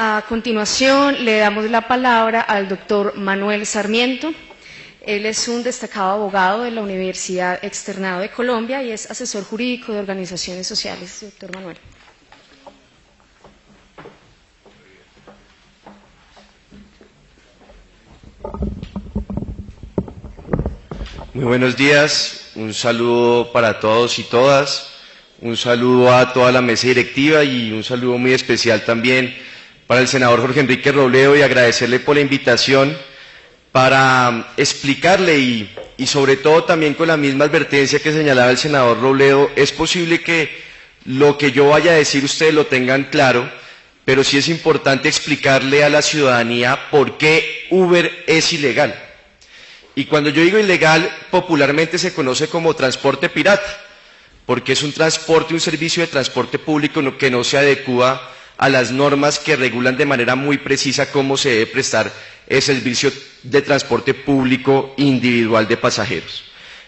A continuación, le damos la palabra al doctor Manuel Sarmiento. Él es un destacado abogado de la Universidad Externado de Colombia y es asesor jurídico de organizaciones sociales. Doctor Manuel. Muy buenos días, un saludo para todos y todas, un saludo a toda la mesa directiva y un saludo muy especial también para el senador Jorge Enrique Robledo y agradecerle por la invitación para explicarle y sobre todo también con la misma advertencia que señalaba el senador Robledo, es posible que lo que yo vaya a decir ustedes lo tengan claro, pero sí es importante explicarle a la ciudadanía por qué Uber es ilegal. Y cuando yo digo ilegal, popularmente se conoce como transporte pirata, porque es un transporte, un servicio de transporte público que no se adecúa a las normas que regulan de manera muy precisa cómo se debe prestar el servicio de transporte público individual de pasajeros.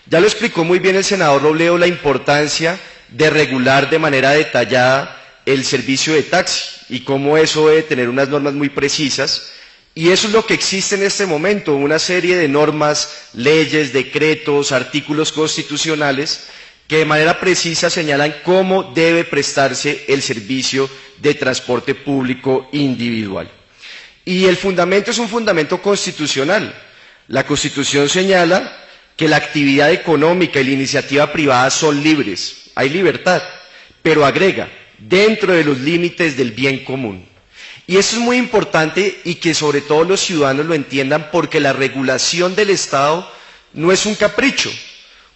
Ya lo explicó muy bien el senador Robledo la importancia de regular de manera detallada el servicio de taxi y cómo eso debe tener unas normas muy precisas. Y eso es lo que existe en este momento, una serie de normas, leyes, decretos, artículos constitucionales que de manera precisa señalan cómo debe prestarse el servicio de transporte público individual. Y el fundamento es un fundamento constitucional. La Constitución señala que la actividad económica y la iniciativa privada son libres, hay libertad, pero agrega, dentro de los límites del bien común. Y eso es muy importante y que sobre todo los ciudadanos lo entiendan porque la regulación del Estado no es un capricho.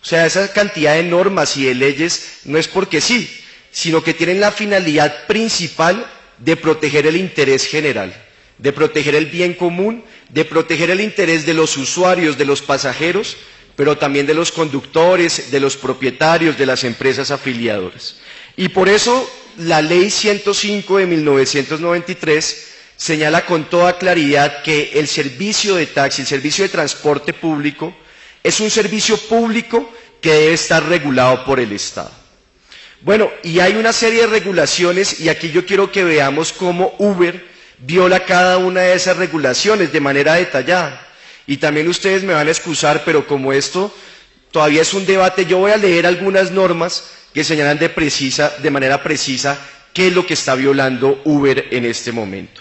O sea, esa cantidad de normas y de leyes no es porque sí, sino que tienen la finalidad principal de proteger el interés general, de proteger el bien común, de proteger el interés de los usuarios, de los pasajeros, pero también de los conductores, de los propietarios, de las empresas afiliadoras. Y por eso la Ley 105 de 1993 señala con toda claridad que el servicio de taxi, el servicio de transporte público, es un servicio público que debe estar regulado por el Estado. Bueno, y hay una serie de regulaciones y aquí yo quiero que veamos cómo Uber viola cada una de esas regulaciones de manera detallada. Y también ustedes me van a excusar, pero como esto todavía es un debate, yo voy a leer algunas normas que señalan de manera precisa qué es lo que está violando Uber en este momento.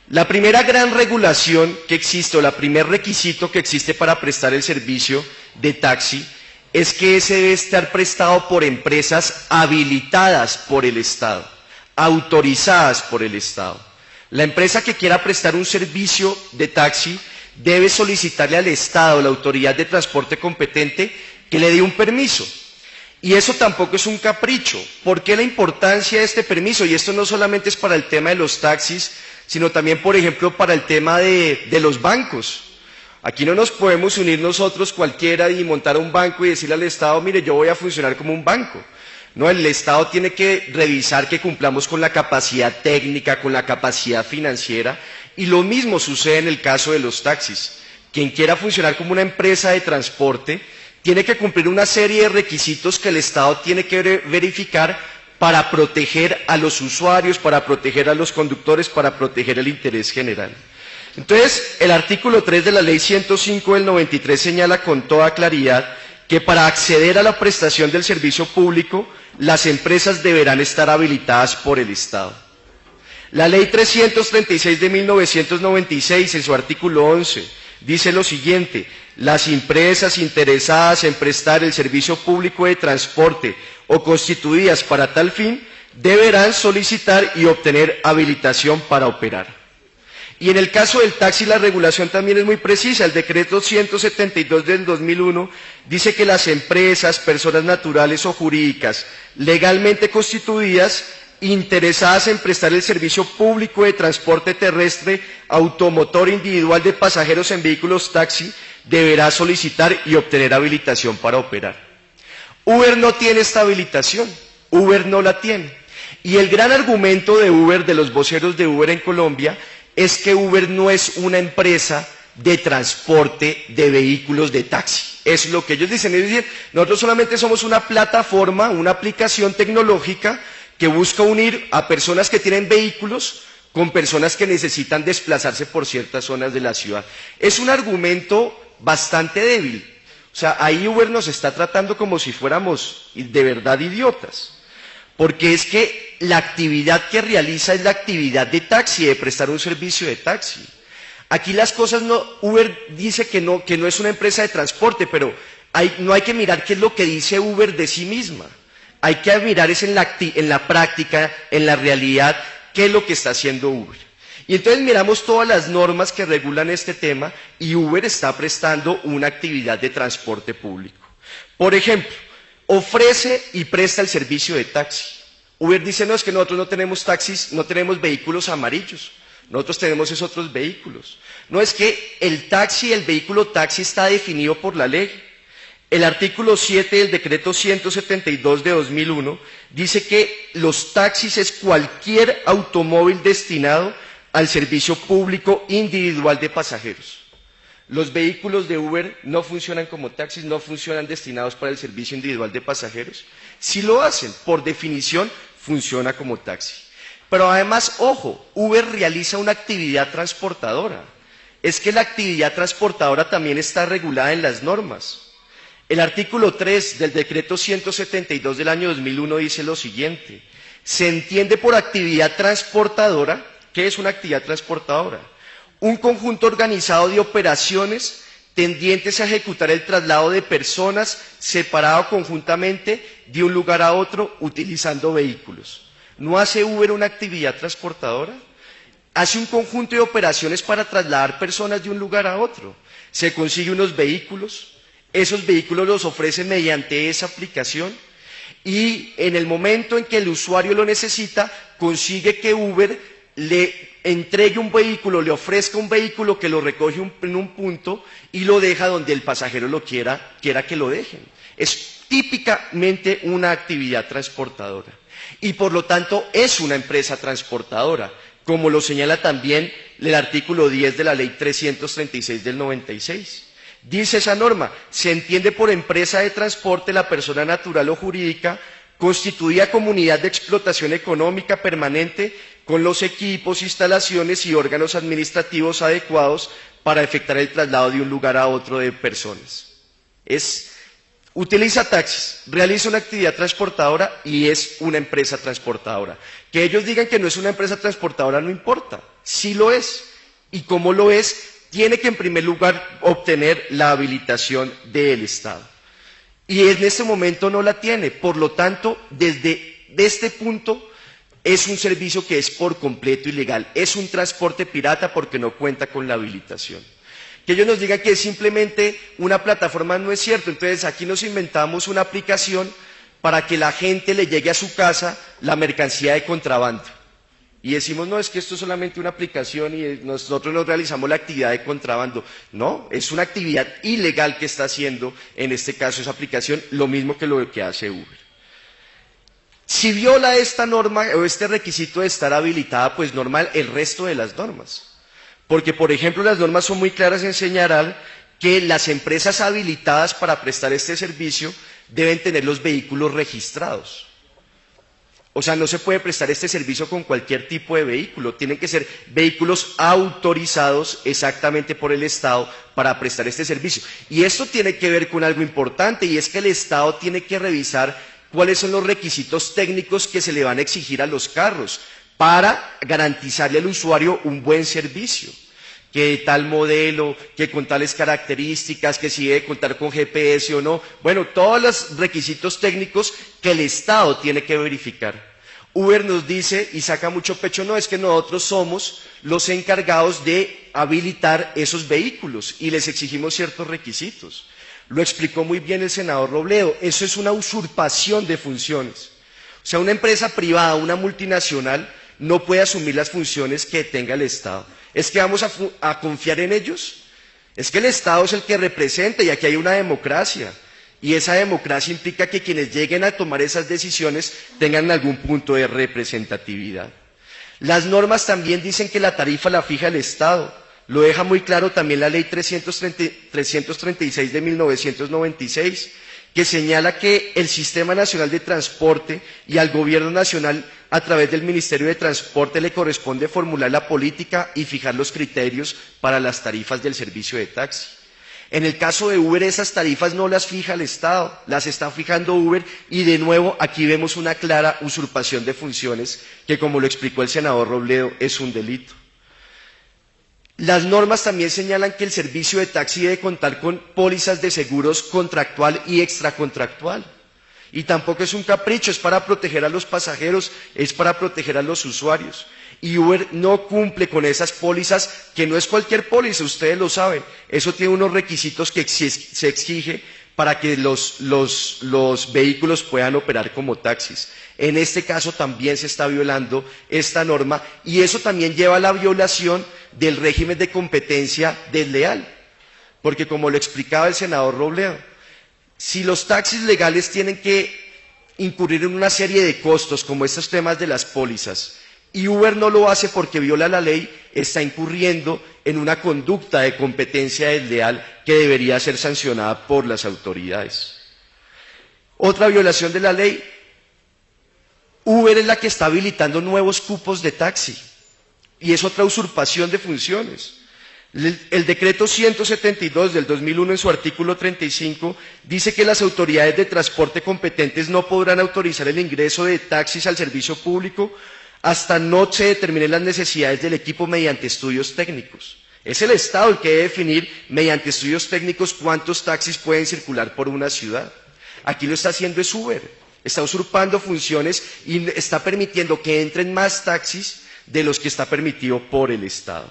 La primera gran regulación que existe, o el primer requisito que existe para prestar el servicio de taxi, es que ese debe estar prestado por empresas habilitadas por el Estado, autorizadas por el Estado. La empresa que quiera prestar un servicio de taxi debe solicitarle al Estado, la autoridad de transporte competente, que le dé un permiso. Y eso tampoco es un capricho. ¿Por qué la importancia de este permiso? Y esto no solamente es para el tema de los taxis, sino también, por ejemplo, para el tema de los bancos. Aquí no nos podemos unir nosotros cualquiera y montar un banco y decirle al Estado, mire, yo voy a funcionar como un banco. No, el Estado tiene que revisar que cumplamos con la capacidad técnica, con la capacidad financiera, y lo mismo sucede en el caso de los taxis. Quien quiera funcionar como una empresa de transporte tiene que cumplir una serie de requisitos que el Estado tiene que verificar para proteger a los usuarios, para proteger a los conductores, para proteger el interés general. Entonces, el artículo 3 de la Ley 105 del 93 señala con toda claridad que para acceder a la prestación del servicio público, las empresas deberán estar habilitadas por el Estado. La Ley 336 de 1996, en su artículo 11, dice lo siguiente: las empresas interesadas en prestar el servicio público de transporte o constituidas para tal fin deberán solicitar y obtener habilitación para operar. Y en el caso del taxi la regulación también es muy precisa. El decreto 172 del 2001 dice que las empresas, personas naturales o jurídicas legalmente constituidas, interesadas en prestar el servicio público de transporte terrestre, automotor individual de pasajeros en vehículos taxi, deberá solicitar y obtener habilitación para operar. Uber no tiene esta habilitación, Uber no la tiene. Y el gran argumento de Uber, de los voceros de Uber en Colombia, es que Uber no es una empresa de transporte de vehículos de taxi. Es lo que ellos dicen. Es decir, nosotros solamente somos una plataforma, una aplicación tecnológica que busca unir a personas que tienen vehículos con personas que necesitan desplazarse por ciertas zonas de la ciudad. Es un argumento bastante débil. O sea, ahí Uber nos está tratando como si fuéramos de verdad idiotas. Porque es que la actividad que realiza es la actividad de taxi, de prestar un servicio de taxi. Aquí las cosas no, Uber dice que no es una empresa de transporte, pero no hay que mirar qué es lo que dice Uber de sí misma. Hay que mirar es en la práctica, en la realidad, qué es lo que está haciendo Uber. Y entonces miramos todas las normas que regulan este tema y Uber está prestando una actividad de transporte público. Por ejemplo, ofrece y presta el servicio de taxi. Uber dice, no, es que nosotros no tenemos taxis, no tenemos vehículos amarillos. Nosotros tenemos esos otros vehículos. No, es que el vehículo taxi está definido por la ley. El artículo 7 del decreto 172 de 2001 dice que los taxis es cualquier automóvil destinado al servicio público individual de pasajeros. Los vehículos de Uber no funcionan como taxis, no funcionan destinados para el servicio individual de pasajeros. Si lo hacen, por definición, funciona como taxi. Pero además, ojo, Uber realiza una actividad transportadora. Es que la actividad transportadora también está regulada en las normas. El artículo 3 del decreto 172 del año 2001 dice lo siguiente: se entiende por actividad transportadora, ¿qué es una actividad transportadora? Un conjunto organizado de operaciones tendientes a ejecutar el traslado de personas separado conjuntamente de un lugar a otro utilizando vehículos. ¿No hace Uber una actividad transportadora? Hace un conjunto de operaciones para trasladar personas de un lugar a otro. Se consigue unos vehículos, esos vehículos los ofrece mediante esa aplicación y en el momento en que el usuario lo necesita, consigue que Uber le entregue un vehículo, le ofrezca un vehículo que lo recoge en un punto y lo deja donde el pasajero lo quiera que lo dejen. Es típicamente una actividad transportadora y por lo tanto es una empresa transportadora, como lo señala también el artículo 10 de la ley 336 del 96. Dice esa norma, se entiende por empresa de transporte la persona natural o jurídica constituida como unidad de explotación económica permanente con los equipos, instalaciones y órganos administrativos adecuados para efectuar el traslado de un lugar a otro de personas. Utiliza taxis, realiza una actividad transportadora y es una empresa transportadora. Que ellos digan que no es una empresa transportadora no importa, sí lo es. Y como lo es, tiene que en primer lugar obtener la habilitación del Estado. Y en este momento no la tiene, por lo tanto, desde este punto es un servicio que es por completo ilegal, es un transporte pirata porque no cuenta con la habilitación. Que ellos nos digan que es simplemente una plataforma no es cierto, entonces aquí nos inventamos una aplicación para que la gente le llegue a su casa la mercancía de contrabando. Y decimos, no, es que esto es solamente una aplicación y nosotros no realizamos la actividad de contrabando. No, es una actividad ilegal que está haciendo, en este caso esa aplicación, lo mismo que lo que hace Uber. Si viola esta norma o este requisito de estar habilitada, pues normal el resto de las normas. Porque, por ejemplo, las normas son muy claras en señalar que las empresas habilitadas para prestar este servicio deben tener los vehículos registrados. O sea, no se puede prestar este servicio con cualquier tipo de vehículo, tienen que ser vehículos autorizados exactamente por el Estado para prestar este servicio. Y esto tiene que ver con algo importante y es que el Estado tiene que revisar cuáles son los requisitos técnicos que se le van a exigir a los carros para garantizarle al usuario un buen servicio. Que tal modelo, que con tales características, que si debe contar con GPS o no. Bueno, todos los requisitos técnicos que el Estado tiene que verificar. Uber nos dice y saca mucho pecho, no, es que nosotros somos los encargados de habilitar esos vehículos y les exigimos ciertos requisitos. Lo explicó muy bien el senador Robledo, eso es una usurpación de funciones. O sea, una empresa privada, una multinacional, no puede asumir las funciones que tenga el Estado. ¿Es que vamos a confiar en ellos? Es que el Estado es el que representa y aquí hay una democracia. Y esa democracia implica que quienes lleguen a tomar esas decisiones tengan algún punto de representatividad. Las normas también dicen que la tarifa la fija el Estado. Lo deja muy claro también la ley 336 de 1996, que señala que el Sistema Nacional de Transporte y al Gobierno Nacional a través del Ministerio de Transporte, le corresponde formular la política y fijar los criterios para las tarifas del servicio de taxi. En el caso de Uber, esas tarifas no las fija el Estado, las está fijando Uber, y de nuevo aquí vemos una clara usurpación de funciones que, como lo explicó el senador Robledo, es un delito. Las normas también señalan que el servicio de taxi debe contar con pólizas de seguros contractual y extracontractual. Y tampoco es un capricho, es para proteger a los pasajeros, es para proteger a los usuarios. Y Uber no cumple con esas pólizas, que no es cualquier póliza, ustedes lo saben. Eso tiene unos requisitos que se exige para que los vehículos puedan operar como taxis. En este caso también se está violando esta norma, y eso también lleva a la violación del régimen de competencia desleal. Porque, como lo explicaba el senador Robledo, si los taxis legales tienen que incurrir en una serie de costos, como estos temas de las pólizas, y Uber no lo hace porque viola la ley, está incurriendo en una conducta de competencia desleal que debería ser sancionada por las autoridades. Otra violación de la ley: Uber es la que está habilitando nuevos cupos de taxi, y es otra usurpación de funciones. El decreto 172 del 2001, en su artículo 35, dice que las autoridades de transporte competentes no podrán autorizar el ingreso de taxis al servicio público hasta no se determinen las necesidades del equipo mediante estudios técnicos. Es el Estado el que debe definir mediante estudios técnicos cuántos taxis pueden circular por una ciudad. Aquí lo está haciendo es Uber, está usurpando funciones y está permitiendo que entren más taxis de los que está permitido por el Estado.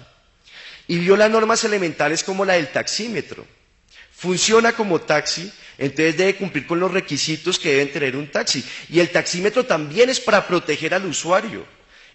Y viola normas elementales como la del taxímetro. Funciona como taxi, entonces debe cumplir con los requisitos que deben tener un taxi. Y el taxímetro también es para proteger al usuario.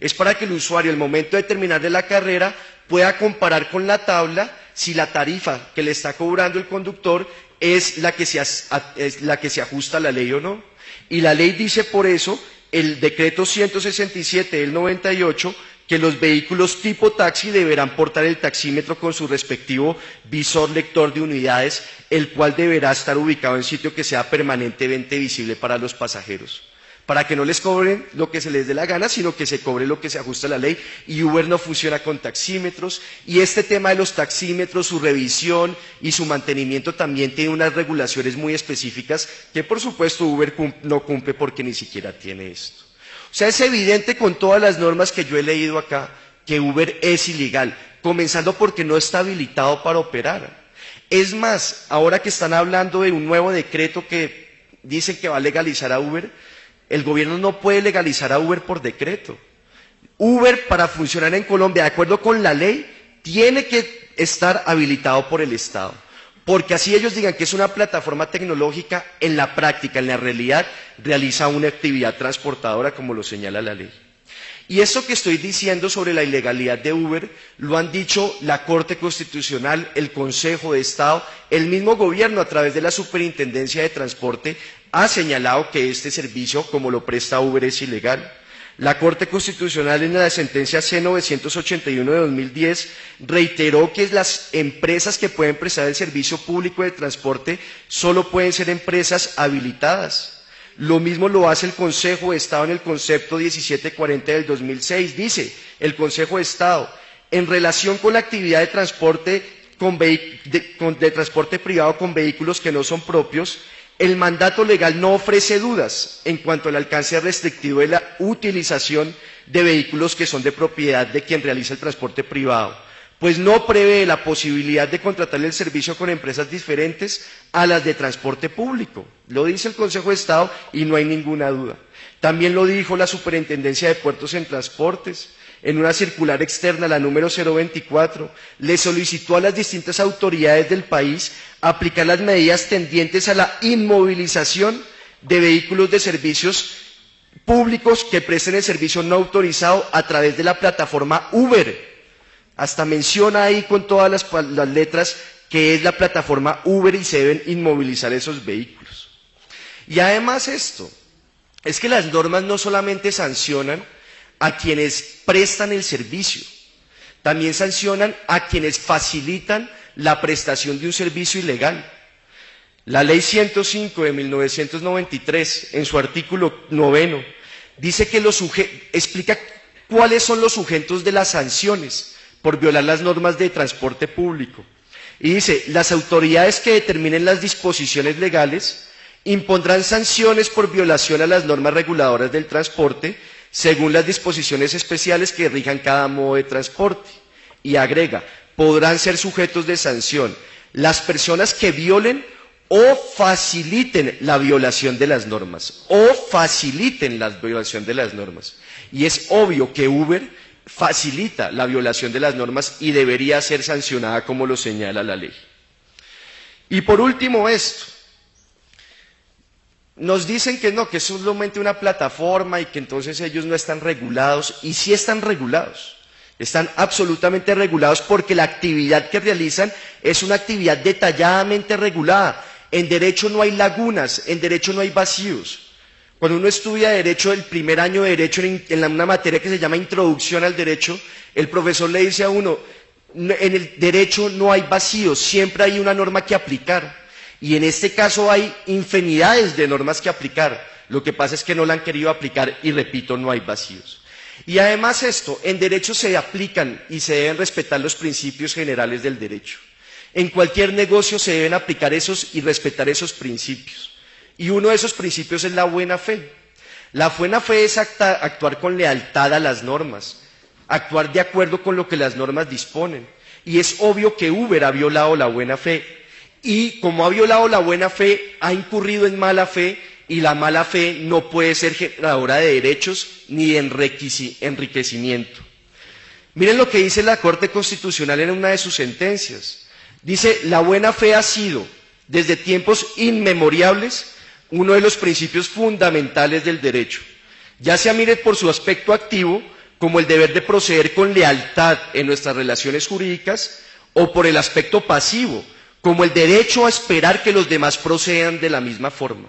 Es para que el usuario, al momento de terminar de la carrera, pueda comparar con la tabla si la tarifa que le está cobrando el conductor es la que se ajusta a la ley o no. Y la ley dice por eso, el decreto 167 del 98, que los vehículos tipo taxi deberán portar el taxímetro con su respectivo visor lector de unidades, el cual deberá estar ubicado en sitio que sea permanentemente visible para los pasajeros, para que no les cobren lo que se les dé la gana, sino que se cobre lo que se ajusta a la ley. Y Uber no funciona con taxímetros, y este tema de los taxímetros, su revisión y su mantenimiento también tiene unas regulaciones muy específicas que, por supuesto, Uber no cumple porque ni siquiera tiene esto. O sea, es evidente con todas las normas que yo he leído acá que Uber es ilegal, comenzando porque no está habilitado para operar. Es más, ahora que están hablando de un nuevo decreto que dicen que va a legalizar a Uber, el gobierno no puede legalizar a Uber por decreto. Uber, para funcionar en Colombia, de acuerdo con la ley, tiene que estar habilitado por el Estado. Porque así ellos digan que es una plataforma tecnológica, en la práctica, en la realidad, realiza una actividad transportadora, como lo señala la ley. Y esto que estoy diciendo sobre la ilegalidad de Uber, lo han dicho la Corte Constitucional, el Consejo de Estado, el mismo gobierno a través de la Superintendencia de Transporte ha señalado que este servicio, como lo presta Uber, es ilegal. La Corte Constitucional, en la sentencia C-981 de 2010, reiteró que las empresas que pueden prestar el servicio público de transporte solo pueden ser empresas habilitadas. Lo mismo lo hace el Consejo de Estado en el concepto 1740 del 2006. Dice el Consejo de Estado: en relación con la actividad de transporte, de transporte privado con vehículos que no son propios, el mandato legal no ofrece dudas en cuanto al alcance restrictivo de la utilización de vehículos que son de propiedad de quien realiza el transporte privado, pues no prevé la posibilidad de contratar el servicio con empresas diferentes a las de transporte público. Lo dice el Consejo de Estado y no hay ninguna duda. También lo dijo la Superintendencia de Puertos en Transportes. En una circular externa, la número 024, le solicitó a las distintas autoridades del país aplicar las medidas tendientes a la inmovilización de vehículos de servicios públicos que presten el servicio no autorizado a través de la plataforma Uber. Hasta menciona ahí con todas las letras que es la plataforma Uber y se deben inmovilizar esos vehículos. Y además esto, es que las normas no solamente sancionan a quienes prestan el servicio, también sancionan a quienes facilitan la prestación de un servicio ilegal. La Ley 105 de 1993, en su artículo 9, dice que explica cuáles son los sujetos de las sanciones por violar las normas de transporte público. Y dice, las autoridades que determinen las disposiciones legales impondrán sanciones por violación a las normas reguladoras del transporte según las disposiciones especiales que rijan cada modo de transporte. Y agrega, podrán ser sujetos de sanción las personas que violen o faciliten la violación de las normas, Y es obvio que Uber facilita la violación de las normas y debería ser sancionada como lo señala la ley. Y por último esto, nos dicen que no, que es solamente una plataforma y que entonces ellos no están regulados, y sí están regulados. Están absolutamente regulados porque la actividad que realizan es una actividad detalladamente regulada. En derecho no hay lagunas, en derecho no hay vacíos. Cuando uno estudia derecho, el primer año de derecho, en una materia que se llama Introducción al Derecho, el profesor le dice a uno, en el derecho no hay vacíos, siempre hay una norma que aplicar. Y en este caso hay infinidades de normas que aplicar. Lo que pasa es que no la han querido aplicar y, repito, no hay vacíos. Y además esto, en derecho se aplican y se deben respetar los principios generales del derecho. En cualquier negocio se deben aplicar esos y respetar esos principios. Y uno de esos principios es la buena fe. La buena fe es actuar con lealtad a las normas, actuar de acuerdo con lo que las normas disponen. Y es obvio que Uber ha violado la buena fe. Y como ha violado la buena fe, ha incurrido en mala fe, y la mala fe no puede ser generadora de derechos ni de enriquecimiento. Miren lo que dice la Corte Constitucional en una de sus sentencias. Dice, la buena fe ha sido, desde tiempos inmemoriales, uno de los principios fundamentales del derecho, ya sea mire por su aspecto activo, como el deber de proceder con lealtad en nuestras relaciones jurídicas, o por el aspecto pasivo, como el derecho a esperar que los demás procedan de la misma forma.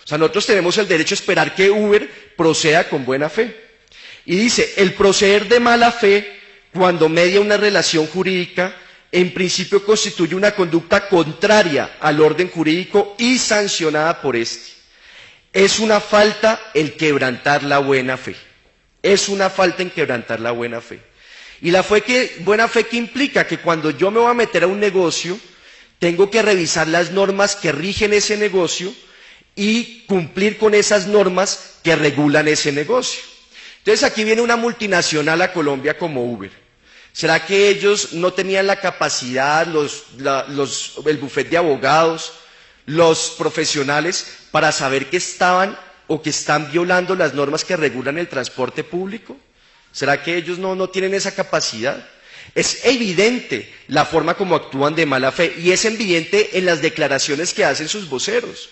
O sea, nosotros tenemos el derecho a esperar que Uber proceda con buena fe. Y dice, el proceder de mala fe, cuando media una relación jurídica, en principio constituye una conducta contraria al orden jurídico y sancionada por éste. Es una falta el quebrantar la buena fe. Es una falta en quebrantar la buena fe. Y la buena fe que implica que cuando yo me voy a meter a un negocio, tengo que revisar las normas que rigen ese negocio y cumplir con esas normas que regulan ese negocio. Entonces aquí viene una multinacional a Colombia como Uber. ¿Será que ellos no tenían la capacidad, el bufete de abogados, los profesionales, para saber que estaban o que están violando las normas que regulan el transporte público? ¿Será que ellos no tienen esa capacidad? Es evidente la forma como actúan de mala fe y es evidente en las declaraciones que hacen sus voceros.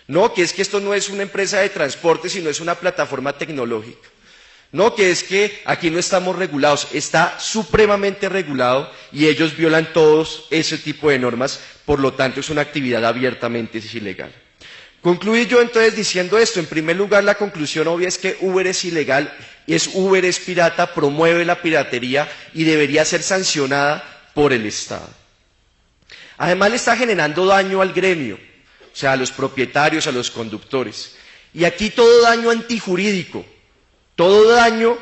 No, que es que esto no es una empresa de transporte, sino es una plataforma tecnológica. No, que es que aquí no estamos regulados, está supremamente regulado y ellos violan todos ese tipo de normas, por lo tanto es una actividad abiertamente ilegal. Concluí yo entonces diciendo esto. En primer lugar, la conclusión obvia es que Uber es ilegal, Uber es pirata, promueve la piratería y debería ser sancionada por el Estado. Además le está generando daño al gremio, o sea, a los propietarios, a los conductores. Y aquí todo daño antijurídico, todo daño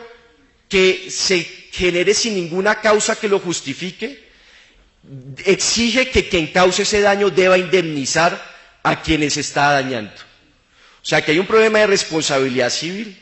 que se genere sin ninguna causa que lo justifique, exige que quien cause ese daño deba indemnizar a quienes está dañando. O sea, que hay un problema de responsabilidad civil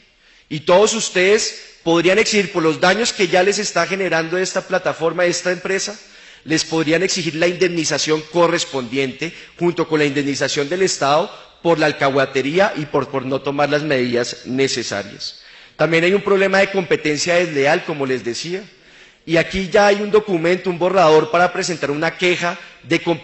y todos ustedes podrían exigir por los daños que ya les está generando esta plataforma, esta empresa, les podrían exigir la indemnización correspondiente junto con la indemnización del Estado por la alcahuetería y por no tomar las medidas necesarias. También hay un problema de competencia desleal, como les decía, y aquí ya hay un documento, un borrador para presentar una queja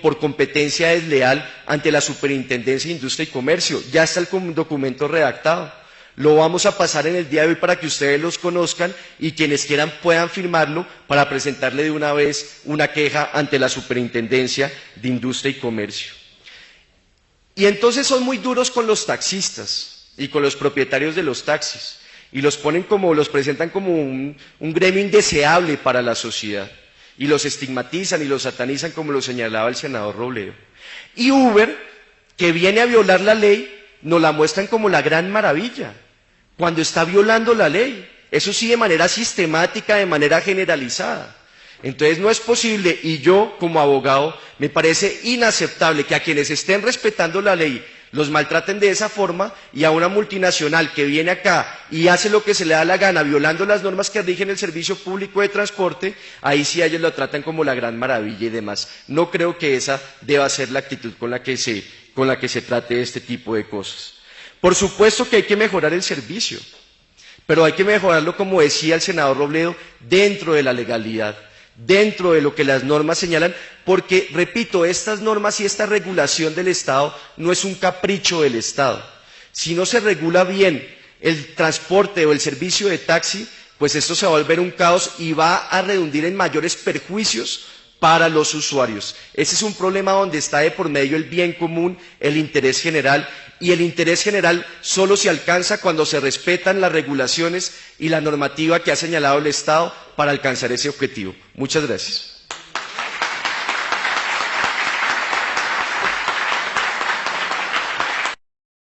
por competencia desleal ante la Superintendencia de Industria y Comercio. Ya está el documento redactado. Lo vamos a pasar en el día de hoy para que ustedes los conozcan y quienes quieran puedan firmarlo para presentarle de una vez una queja ante la Superintendencia de Industria y Comercio. Y entonces son muy duros con los taxistas y con los propietarios de los taxis y los presentan como un gremio indeseable para la sociedad y los estigmatizan y los satanizan como lo señalaba el senador Robledo. Y Uber, que viene a violar la ley, nos la muestran como la gran maravilla. cuando está violando la ley. Eso sí, de manera sistemática, de manera generalizada. Entonces no es posible, y yo como abogado me parece inaceptable que a quienes estén respetando la ley los maltraten de esa forma, y a una multinacional que viene acá y hace lo que se le da la gana violando las normas que rigen el servicio público de transporte, ahí sí a ellos lo tratan como la gran maravilla y demás. No creo que esa deba ser la actitud con la que se trate este tipo de cosas. Por supuesto que hay que mejorar el servicio, pero hay que mejorarlo, como decía el senador Robledo, dentro de la legalidad, dentro de lo que las normas señalan, porque, repito, estas normas y esta regulación del Estado no es un capricho del Estado. Si no se regula bien el transporte o el servicio de taxi, pues esto se va a volver un caos y va a redundar en mayores perjuicios para los usuarios. Ese es un problema donde está de por medio el bien común, el interés general, y el interés general solo se alcanza cuando se respetan las regulaciones y la normativa que ha señalado el Estado para alcanzar ese objetivo. Muchas gracias.